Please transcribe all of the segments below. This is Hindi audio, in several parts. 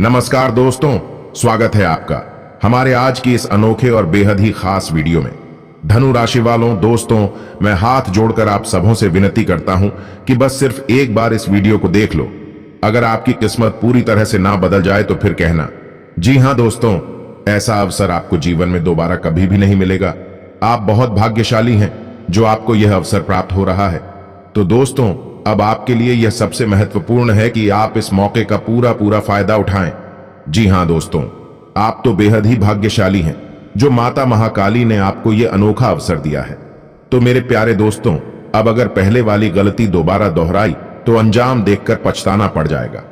नमस्कार दोस्तों, स्वागत है आपका हमारे आज की इस अनोखे और बेहद ही खास वीडियो में। धनु राशि वालों दोस्तों, मैं हाथ जोड़कर आप सबों से विनती करता हूं कि बस सिर्फ एक बार इस वीडियो को देख लो। अगर आपकी किस्मत पूरी तरह से ना बदल जाए तो फिर कहना। जी हां दोस्तों, ऐसा अवसर आपको जीवन में दोबारा कभी भी नहीं मिलेगा। आप बहुत भाग्यशाली हैं जो आपको यह अवसर प्राप्त हो रहा है। तो दोस्तों, अब आपके लिए यह सबसे महत्वपूर्ण है कि आप इस मौके का पूरा फायदा उठाएं। जी हां दोस्तों, आप तो बेहद ही भाग्यशाली हैं जो माता महाकाली ने आपको यह अनोखा अवसर दिया है। तो मेरे प्यारे दोस्तों, अब अगर पहले वाली गलती दोबारा दोहराई तो अंजाम देखकर पछताना पड़ जाएगा।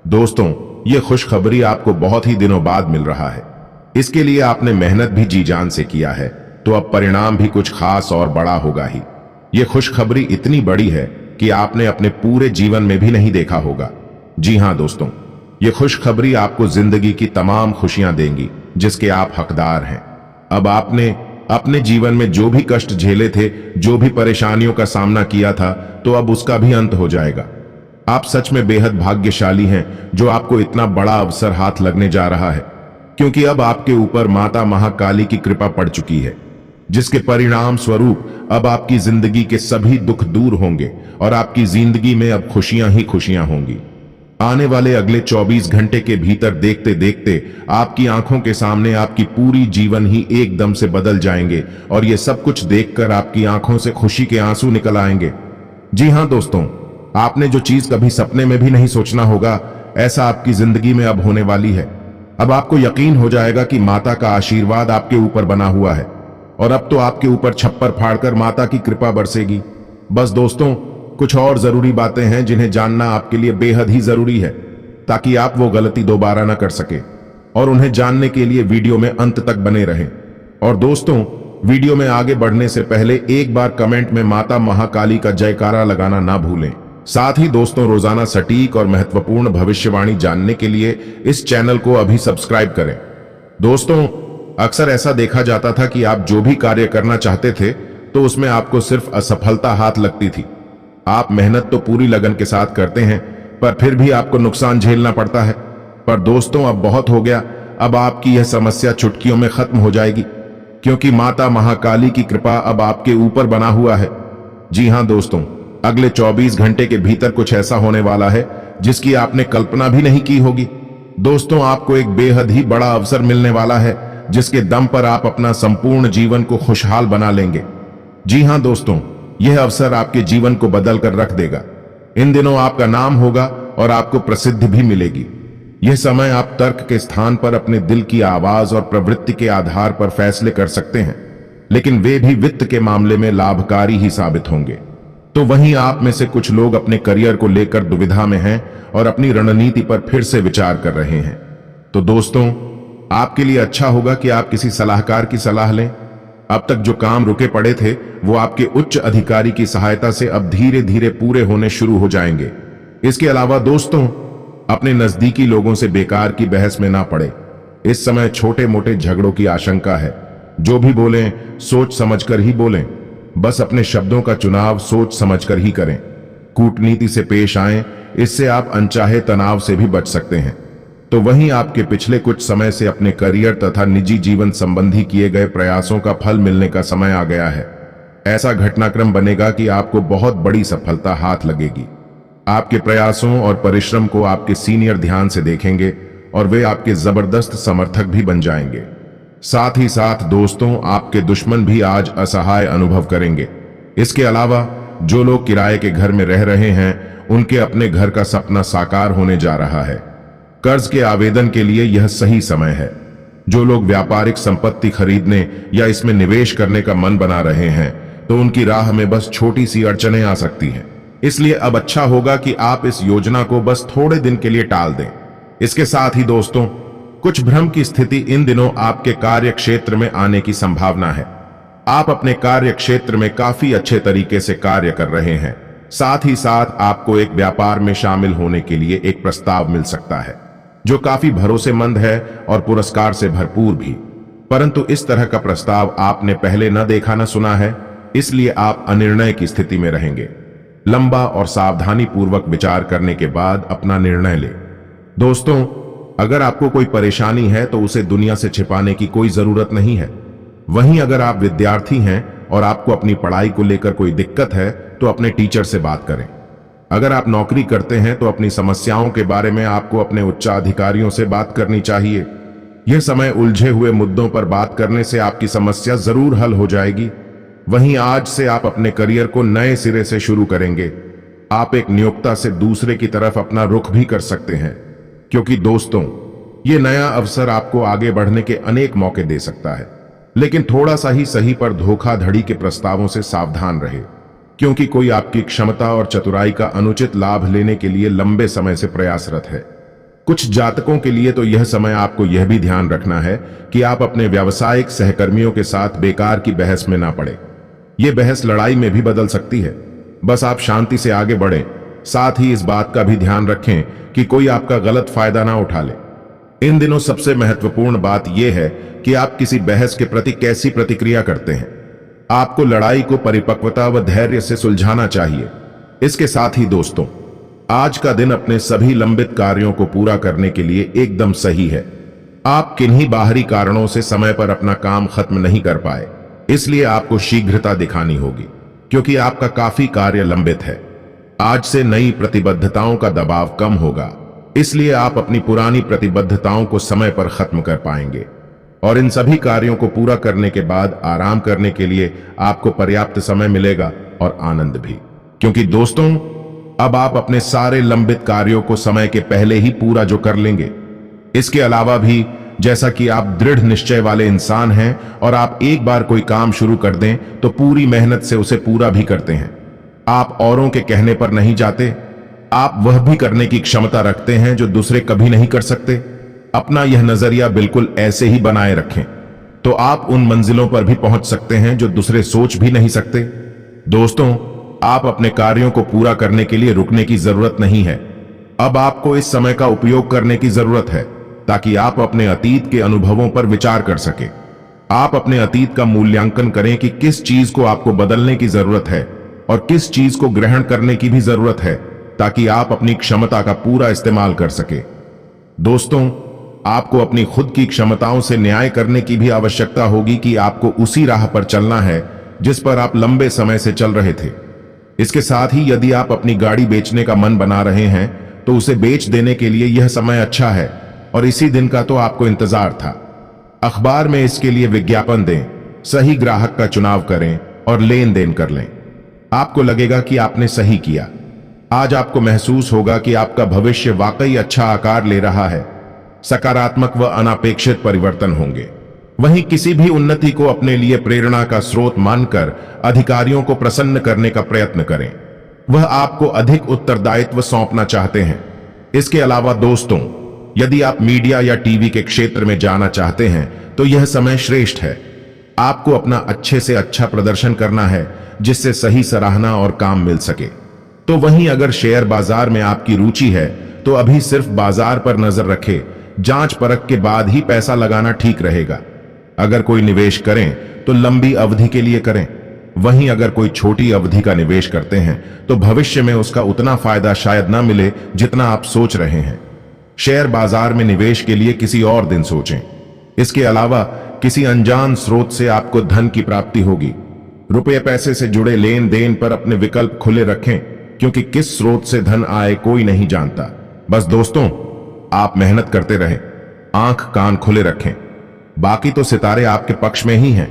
दोस्तों, यह खुशखबरी आपको बहुत ही दिनों बाद मिल रहा है। इसके लिए आपने मेहनत भी जी जान से किया है, तो अब परिणाम भी कुछ खास और बड़ा होगा ही। यह खुशखबरी इतनी बड़ी है कि आपने अपने पूरे जीवन में भी नहीं देखा होगा। जी हां दोस्तों, यह खुशखबरी आपको जिंदगी की तमाम खुशियां देंगी जिसके आप हकदार हैं। अब आपने अपने जीवन में जो भी कष्ट झेले थे, जो भी परेशानियों का सामना किया था, तो अब उसका भी अंत हो जाएगा। आप सच में बेहद भाग्यशाली हैं जो आपको इतना बड़ा अवसर हाथ लगने जा रहा है, क्योंकि अब आपके ऊपर माता महाकाली की कृपा पड़ चुकी है, जिसके परिणाम स्वरूप अब आपकी जिंदगी के सभी दुख दूर होंगे और आपकी जिंदगी में अब खुशियां ही खुशियां होंगी। आने वाले अगले 24 घंटे के भीतर देखते देखते आपकी आंखों के सामने आपकी पूरी जीवन ही एकदम से बदल जाएंगे और ये सब कुछ देखकर आपकी आंखों से खुशी के आंसू निकल आएंगे। जी हां दोस्तों, आपने जो चीज कभी सपने में भी नहीं सोचना होगा, ऐसा आपकी जिंदगी में अब होने वाली है। अब आपको यकीन हो जाएगा कि माता का आशीर्वाद आपके ऊपर बना हुआ है और अब तो आपके ऊपर छप्पर फाड़कर माता की कृपा बरसेगी। बस दोस्तों, कुछ और जरूरी बातें हैं जिन्हें जानना आपके लिए बेहद ही जरूरी है, ताकि आप वो गलती दोबारा ना कर सके। और उन्हें जानने के लिए वीडियो में अंत तक बने रहें। और दोस्तों, वीडियो में आगे बढ़ने से पहले एक बार कमेंट में माता महाकाली का जयकारा लगाना ना भूलें। साथ ही दोस्तों, रोजाना सटीक और महत्वपूर्ण भविष्यवाणी जानने के लिए इस चैनल को अभी सब्सक्राइब करें। दोस्तों, अक्सर ऐसा देखा जाता था कि आप जो भी कार्य करना चाहते थे तो उसमें आपको सिर्फ असफलता हाथ लगती थी। आप मेहनत तो पूरी लगन के साथ करते हैं, पर फिर भी आपको नुकसान झेलना पड़ता है। पर दोस्तों, अब बहुत हो गया। अब आपकी यह समस्या चुटकियों में खत्म हो जाएगी, क्योंकि माता महाकाली की कृपा अब आपके ऊपर बना हुआ है। जी हां दोस्तों, अगले 24 घंटे के भीतर कुछ ऐसा होने वाला है जिसकी आपने कल्पना भी नहीं की होगी। दोस्तों, आपको एक बेहद ही बड़ा अवसर मिलने वाला है, जिसके दम पर आप अपना संपूर्ण जीवन को खुशहाल बना लेंगे। जी हां दोस्तों, यह अवसर आपके जीवन को बदल कर रख देगा। इन दिनों आपका नाम होगा और आपको प्रसिद्धि भी मिलेगी। यह समय आप तर्क के स्थान पर अपने दिल की आवाज और प्रवृत्ति के आधार पर फैसले कर सकते हैं, लेकिन वे भी वित्त के मामले में लाभकारी ही साबित होंगे। तो वहीं आप में से कुछ लोग अपने करियर को लेकर दुविधा में हैं और अपनी रणनीति पर फिर से विचार कर रहे हैं। तो दोस्तों, आपके लिए अच्छा होगा कि आप किसी सलाहकार की सलाह लें। अब तक जो काम रुके पड़े थे वो आपके उच्च अधिकारी की सहायता से अब धीरे धीरे पूरे होने शुरू हो जाएंगे। इसके अलावा दोस्तों, अपने नजदीकी लोगों से बेकार की बहस में ना पड़े। इस समय छोटे मोटे झगड़ों की आशंका है। जो भी बोलें सोच समझकर ही बोलें। बस अपने शब्दों का चुनाव सोच समझकर ही करें। कूटनीति से पेश आएं, इससे आप अनचाहे तनाव से भी बच सकते हैं। तो वहीं आपके पिछले कुछ समय से अपने करियर तथा निजी जीवन संबंधी किए गए प्रयासों का फल मिलने का समय आ गया है। ऐसा घटनाक्रम बनेगा कि आपको बहुत बड़ी सफलता हाथ लगेगी। आपके प्रयासों और परिश्रम को आपके सीनियर ध्यान से देखेंगे और वे आपके जबरदस्त समर्थक भी बन जाएंगे। साथ ही साथ दोस्तों, आपके दुश्मन भी आज असहाय अनुभव करेंगे। इसके अलावा जो लोग किराए के घर में रह रहे हैं, उनके अपने घर का सपना साकार होने जा रहा है। कर्ज के आवेदन के लिए यह सही समय है। जो लोग व्यापारिक संपत्ति खरीदने या इसमें निवेश करने का मन बना रहे हैं, तो उनकी राह में बस छोटी सी अड़चनें आ सकती हैं। इसलिए अब अच्छा होगा कि आप इस योजना को बस थोड़े दिन के लिए टाल दें। इसके साथ ही दोस्तों, कुछ भ्रम की स्थिति इन दिनों आपके कार्य क्षेत्र में आने की संभावना है। आप अपने कार्य क्षेत्र में काफी अच्छे तरीके से कार्य कर रहे हैं। साथ ही साथ आपको एक व्यापार में शामिल होने के लिए एक प्रस्ताव मिल सकता है, जो काफी भरोसेमंद है और पुरस्कार से भरपूर भी। परंतु इस तरह का प्रस्ताव आपने पहले न देखा न सुना है, इसलिए आप अनिर्णय की स्थिति में रहेंगे। लंबा और सावधानी पूर्वक विचार करने के बाद अपना निर्णय लें। दोस्तों, अगर आपको कोई परेशानी है तो उसे दुनिया से छिपाने की कोई जरूरत नहीं है। वहीं अगर आप विद्यार्थी हैं और आपको अपनी पढ़ाई को लेकर कोई दिक्कत है तो अपने टीचर से बात करें। अगर आप नौकरी करते हैं तो अपनी समस्याओं के बारे में आपको अपने उच्चाधिकारियों से बात करनी चाहिए। यह समय उलझे हुए मुद्दों पर बात करने से आपकी समस्या जरूर हल हो जाएगी। वहीं आज से आप अपने करियर को नए सिरे से शुरू करेंगे। आप एक नियोक्ता से दूसरे की तरफ अपना रुख भी कर सकते हैं, क्योंकि दोस्तों ये नया अवसर आपको आगे बढ़ने के अनेक मौके दे सकता है। लेकिन थोड़ा सा ही सही पर धोखाधड़ी के प्रस्तावों से सावधान रहे, क्योंकि कोई आपकी क्षमता और चतुराई का अनुचित लाभ लेने के लिए लंबे समय से प्रयासरत है। कुछ जातकों के लिए तो यह समय आपको यह भी ध्यान रखना है कि आप अपने व्यावसायिक सहकर्मियों के साथ बेकार की बहस में ना पड़े। यह बहस लड़ाई में भी बदल सकती है। बस आप शांति से आगे बढ़ें। साथ ही इस बात का भी ध्यान रखें कि कोई आपका गलत फायदा ना उठा ले। इन दिनों सबसे महत्वपूर्ण बात यह है कि आप किसी बहस के प्रति कैसी प्रतिक्रिया करते हैं। आपको लड़ाई को परिपक्वता व धैर्य से सुलझाना चाहिए। इसके साथ ही दोस्तों, आज का दिन अपने सभी लंबित कार्यों को पूरा करने के लिए एकदम सही है। आप किन्हीं बाहरी कारणों से समय पर अपना काम खत्म नहीं कर पाए, इसलिए आपको शीघ्रता दिखानी होगी, क्योंकि आपका काफी कार्य लंबित है। आज से नई प्रतिबद्धताओं का दबाव कम होगा, इसलिए आप अपनी पुरानी प्रतिबद्धताओं को समय पर खत्म कर पाएंगे। और इन सभी कार्यों को पूरा करने के बाद आराम करने के लिए आपको पर्याप्त समय मिलेगा और आनंद भी, क्योंकि दोस्तों अब आप अपने सारे लंबित कार्यों को समय के पहले ही पूरा जो कर लेंगे। इसके अलावा भी जैसा कि आप दृढ़ निश्चय वाले इंसान हैं और आप एक बार कोई काम शुरू कर दें तो पूरी मेहनत से उसे पूरा भी करते हैं। आप औरों के कहने पर नहीं जाते। आप वह भी करने की क्षमता रखते हैं जो दूसरे कभी नहीं कर सकते। अपना यह नजरिया बिल्कुल ऐसे ही बनाए रखें तो आप उन मंजिलों पर भी पहुंच सकते हैं जो दूसरे सोच भी नहीं सकते। दोस्तों, आप अपने कार्यों को पूरा करने के लिए रुकने की जरूरत नहीं है। अब आपको इस समय का उपयोग करने की जरूरत है ताकि आप अपने अतीत के अनुभवों पर विचार कर सके। आप अपने अतीत का मूल्यांकन करें कि किस चीज को आपको बदलने की जरूरत है और किस चीज को ग्रहण करने की भी जरूरत है, ताकि आप अपनी क्षमता का पूरा इस्तेमाल कर सके। दोस्तों, आपको अपनी खुद की क्षमताओं से न्याय करने की भी आवश्यकता होगी कि आपको उसी राह पर चलना है जिस पर आप लंबे समय से चल रहे थे। इसके साथ ही यदि आप अपनी गाड़ी बेचने का मन बना रहे हैं तो उसे बेच देने के लिए यह समय अच्छा है और इसी दिन का तो आपको इंतजार था। अखबार में इसके लिए विज्ञापन दें, सही ग्राहक का चुनाव करें और लेन देन कर लें। आपको लगेगा कि आपने सही किया। आज आपको महसूस होगा कि आपका भविष्य वाकई अच्छा आकार ले रहा है। सकारात्मक व अनापेक्षित परिवर्तन होंगे। वहीं किसी भी उन्नति को अपने लिए प्रेरणा का स्रोत मानकर अधिकारियों को प्रसन्न करने का प्रयत्न करें। वह आपको अधिक उत्तरदायित्व सौंपना चाहते हैं। इसके अलावा दोस्तों, यदि आप मीडिया या टीवी के क्षेत्र में जाना चाहते हैं तो यह समय श्रेष्ठ है। आपको अपना अच्छे से अच्छा प्रदर्शन करना है जिससे सही सराहना और काम मिल सके। तो वहीं अगर शेयर बाजार में आपकी रुचि है तो अभी सिर्फ बाजार पर नजर रखें। जांच परख के बाद ही पैसा लगाना ठीक रहेगा। अगर कोई निवेश करें तो लंबी अवधि के लिए करें। वहीं अगर कोई छोटी अवधि का निवेश करते हैं तो भविष्य में उसका उतना फायदा शायद ना मिले जितना आप सोच रहे हैं। शेयर बाजार में निवेश के लिए किसी और दिन सोचें। इसके अलावा किसी अनजान स्रोत से आपको धन की प्राप्ति होगी। रुपये पैसे से जुड़े लेन देन पर अपने विकल्प खुले रखें, क्योंकि किस स्रोत से धन आए कोई नहीं जानता। बस दोस्तों, आप मेहनत करते रहें, आंख कान खुले रखें। बाकी तो सितारे आपके पक्ष में ही हैं।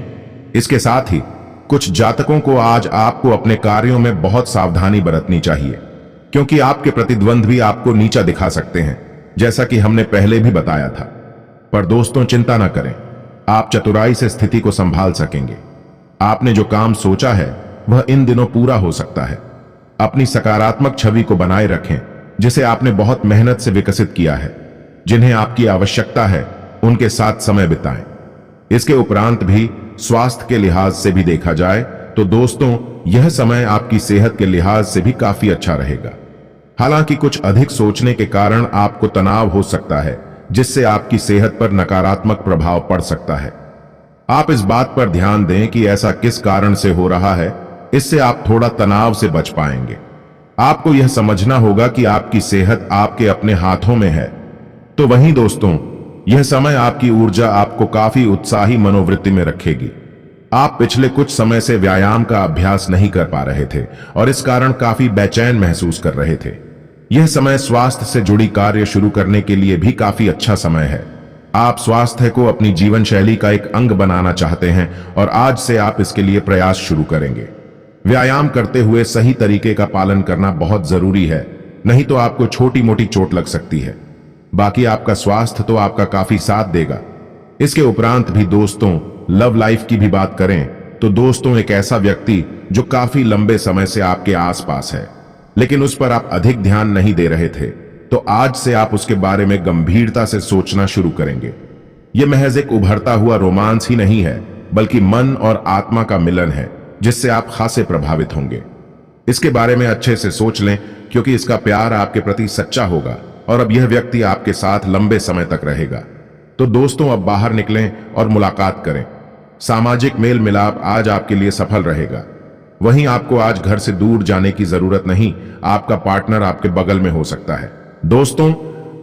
इसके साथ ही कुछ जातकों को आज आपको अपने कार्यों में बहुत सावधानी बरतनी चाहिए, क्योंकि आपके प्रतिद्वंद्वी आपको नीचा दिखा सकते हैं, जैसा कि हमने पहले भी बताया था। पर दोस्तों, चिंता ना करें, आप चतुराई से स्थिति को संभाल सकेंगे। आपने जो काम सोचा है वह इन दिनों पूरा हो सकता है। अपनी सकारात्मक छवि को बनाए रखें, जिसे आपने बहुत मेहनत से विकसित किया है। जिन्हें आपकी आवश्यकता है उनके साथ समय बिताएं। इसके उपरांत भी स्वास्थ्य के लिहाज से भी देखा जाए तो दोस्तों, यह समय आपकी सेहत के लिहाज से भी काफी अच्छा रहेगा। हालांकि कुछ अधिक सोचने के कारण आपको तनाव हो सकता है, जिससे आपकी सेहत पर नकारात्मक प्रभाव पड़ सकता है। आप इस बात पर ध्यान दें कि ऐसा किस कारण से हो रहा है, इससे आप थोड़ा तनाव से बच पाएंगे। आपको यह समझना होगा कि आपकी सेहत आपके अपने हाथों में है, तो वहीं दोस्तों, यह समय आपकी ऊर्जा आपको काफी उत्साही मनोवृत्ति में रखेगी। आप पिछले कुछ समय से व्यायाम का अभ्यास नहीं कर पा रहे थे और इस कारण काफी बेचैन महसूस कर रहे थे। यह समय स्वास्थ्य से जुड़ी कार्य शुरू करने के लिए भी काफी अच्छा समय है। आप स्वास्थ्य को अपनी जीवन शैली का एक अंग बनाना चाहते हैं और आज से आप इसके लिए प्रयास शुरू करेंगे। व्यायाम करते हुए सही तरीके का पालन करना बहुत जरूरी है, नहीं तो आपको छोटी मोटी चोट लग सकती है। बाकी आपका स्वास्थ्य तो आपका काफी साथ देगा। इसके उपरांत भी दोस्तों, लव लाइफ की भी बात करें तो दोस्तों, एक ऐसा व्यक्ति जो काफी लंबे समय से आपके आसपास है लेकिन उस पर आप अधिक ध्यान नहीं दे रहे थे, तो आज से आप उसके बारे में गंभीरता से सोचना शुरू करेंगे। यह महज एक उभरता हुआ रोमांस ही नहीं है, बल्कि मन और आत्मा का मिलन है जिससे आप खासे प्रभावित होंगे। इसके बारे में अच्छे से सोच लें, क्योंकि इसका प्यार आपके प्रति सच्चा होगा और अब यह व्यक्ति आपके साथ लंबे समय तक रहेगा। तो दोस्तों, अब बाहर निकलें और मुलाकात करें। सामाजिक मेल मिलाप आज आपके लिए सफल रहेगा। वहीं आपको आज घर से दूर जाने की जरूरत नहीं, आपका पार्टनर आपके बगल में हो सकता है। दोस्तों,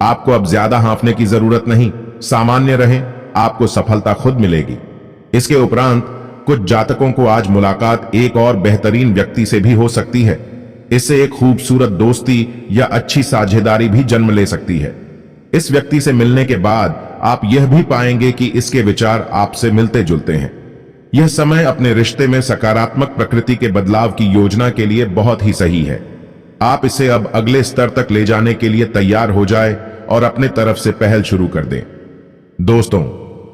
आपको अब ज्यादा हांफने की जरूरत नहीं, सामान्य रहें, आपको सफलता खुद मिलेगी। इसके उपरांत कुछ जातकों को आज मुलाकात एक और बेहतरीन व्यक्ति से भी हो सकती है। इससे एक खूबसूरत दोस्ती या अच्छी साझेदारी भी जन्म ले सकती है। इस व्यक्ति से मिलने के बाद आप यह भी पाएंगे कि इसके विचार आपसे मिलते जुलते हैं। यह समय अपने रिश्ते में सकारात्मक प्रकृति के बदलाव की योजना के लिए बहुत ही सही है। आप इसे अब अगले स्तर तक ले जाने के लिए तैयार हो जाए और अपने तरफ से पहल शुरू कर दें। दोस्तों,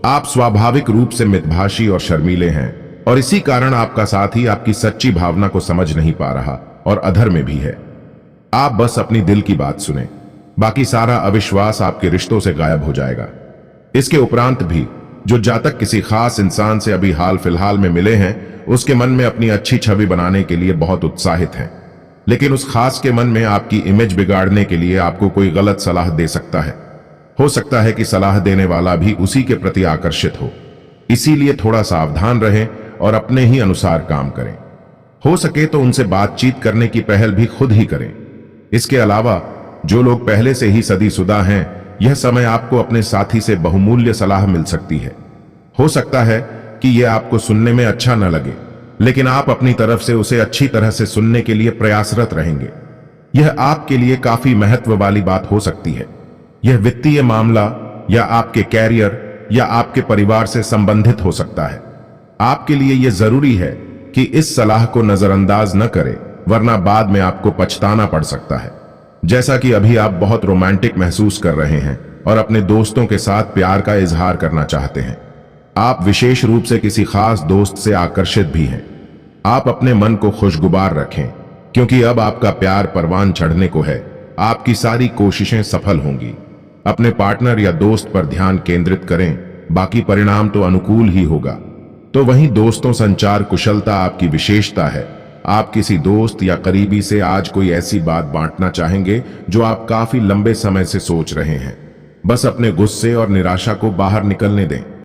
आप स्वाभाविक रूप से मितभाषी और शर्मीले हैं और इसी कारण आपका साथी आपकी सच्ची भावना को समझ नहीं पा रहा और अधर में भी है। आप बस अपनी दिल की बात सुने, बाकी सारा अविश्वास आपके रिश्तों से गायब हो जाएगा। इसके उपरांत भी जो जातक किसी खास इंसान से अभी हाल फिलहाल में मिले हैं, उसके मन में अपनी अच्छी छवि बनाने के लिए बहुत उत्साहित हैं, लेकिन उस खास के मन में आपकी इमेज बिगाड़ने के लिए आपको कोई गलत सलाह दे सकता है। हो सकता है कि सलाह देने वाला भी उसी के प्रति आकर्षित हो। इसीलिए थोड़ा सावधान रहें और अपने ही अनुसार काम करें। हो सके तो उनसे बातचीत करने की पहल भी खुद ही करें। इसके अलावा जो लोग पहले से ही शादीशुदा हैं, यह समय आपको अपने साथी से बहुमूल्य सलाह मिल सकती है। हो सकता है कि यह आपको सुनने में अच्छा न लगे, लेकिन आप अपनी तरफ से उसे अच्छी तरह से सुनने के लिए प्रयासरत रहेंगे। यह आपके लिए काफी महत्व वाली बात हो सकती है। यह वित्तीय मामला या आपके कैरियर या आपके परिवार से संबंधित हो सकता है। आपके लिए यह जरूरी है कि इस सलाह को नजरअंदाज न करें, वरना बाद में आपको पछताना पड़ सकता है। जैसा कि अभी आप बहुत रोमांटिक महसूस कर रहे हैं और अपने दोस्तों के साथ प्यार का इजहार करना चाहते हैं। आप विशेष रूप से किसी खास दोस्त से आकर्षित भी हैं। आप अपने मन को खुशगुबार रखें, क्योंकि अब आपका प्यार परवान चढ़ने को है। आपकी सारी कोशिशें सफल होंगी। अपने पार्टनर या दोस्त पर ध्यान केंद्रित करें, बाकी परिणाम तो अनुकूल ही होगा। तो वहीं दोस्तों, संचार कुशलता आपकी विशेषता है। आप किसी दोस्त या करीबी से आज कोई ऐसी बात बांटना चाहेंगे जो आप काफी लंबे समय से सोच रहे हैं। बस अपने गुस्से और निराशा को बाहर निकलने दें।